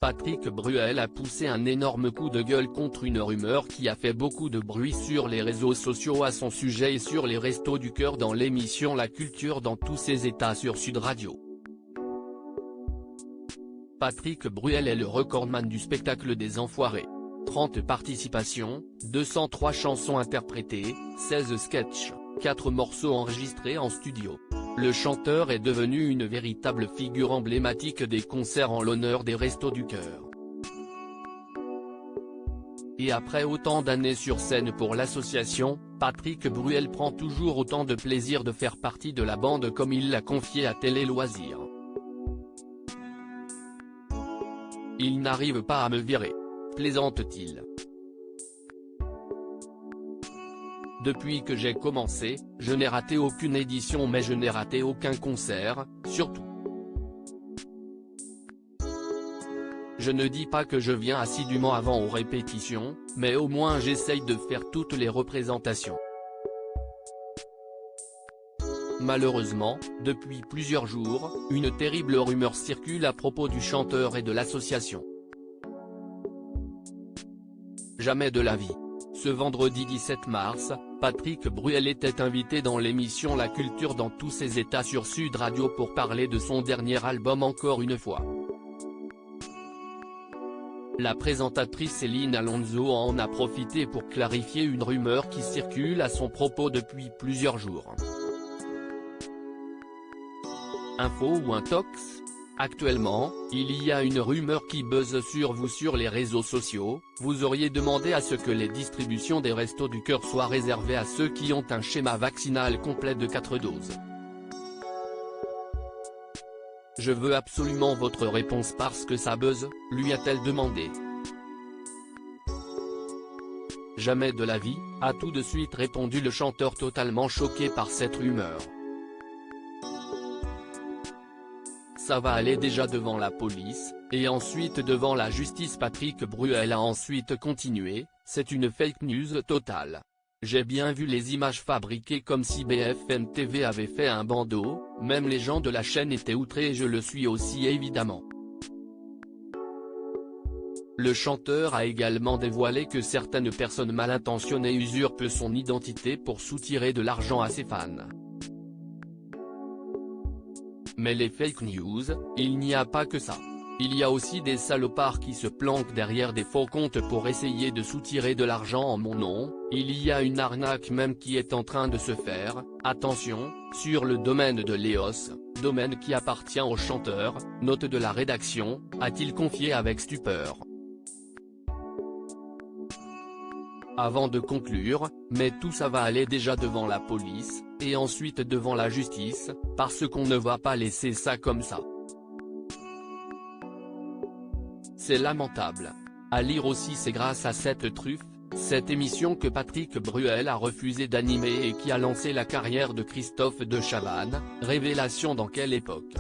Patrick Bruel a poussé un énorme coup de gueule contre une rumeur qui a fait beaucoup de bruit sur les réseaux sociaux à son sujet et sur les Restos du Cœur dans l'émission La Culture dans tous ses états sur Sud Radio. Patrick Bruel est le recordman du spectacle des Enfoirés. 30 participations, 203 chansons interprétées, 16 sketchs, 4 morceaux enregistrés en studio. Le chanteur est devenu une véritable figure emblématique des concerts en l'honneur des Restos du Cœur. Et après autant d'années sur scène pour l'association, Patrick Bruel prend toujours autant de plaisir de faire partie de la bande comme il l'a confié à Télé Loisirs. Il n'arrive pas à me virer, plaisante-t-il. Depuis que j'ai commencé, je n'ai raté aucune édition mais je n'ai raté aucun concert, surtout. Je ne dis pas que je viens assidûment avant aux répétitions, mais au moins j'essaye de faire toutes les représentations. Malheureusement, depuis plusieurs jours, une terrible rumeur circule à propos du chanteur et de l'association. Jamais de la vie. Ce vendredi 17 mars, Patrick Bruel était invité dans l'émission La Culture dans tous ses états sur Sud Radio pour parler de son dernier album encore une fois. La présentatrice Céline Alonso en a profité pour clarifier une rumeur qui circule à son propos depuis plusieurs jours. Info ou intox ? Actuellement, il y a une rumeur qui buzz sur vous sur les réseaux sociaux, vous auriez demandé à ce que les distributions des Restos du Cœur soient réservées à ceux qui ont un schéma vaccinal complet de 4 doses. Je veux absolument votre réponse parce que ça buzz, lui a-t-elle demandé. Jamais de la vie, a tout de suite répondu le chanteur totalement choqué par cette rumeur. Ça va aller déjà devant la police, et ensuite devant la justice. Patrick Bruel a ensuite continué, c'est une fake news totale. J'ai bien vu les images fabriquées comme si BFM TV avait fait un bandeau, même les gens de la chaîne étaient outrés et je le suis aussi évidemment. Le chanteur a également dévoilé que certaines personnes mal intentionnées usurpent son identité pour soutirer de l'argent à ses fans. Mais les fake news, il n'y a pas que ça. Il y a aussi des salopards qui se planquent derrière des faux comptes pour essayer de soutirer de l'argent en mon nom, il y a une arnaque même qui est en train de se faire, attention, sur le domaine de Léos, domaine qui appartient au chanteur, note de la rédaction, a-t-il confié avec stupeur. Avant de conclure, mais tout ça va aller déjà devant la police, et ensuite devant la justice, parce qu'on ne va pas laisser ça comme ça. C'est lamentable. À lire aussi, c'est grâce à cette truffe, cette émission que Patrick Bruel a refusé d'animer et qui a lancé la carrière de Christophe de Chavannes, révélation dans quelle époque.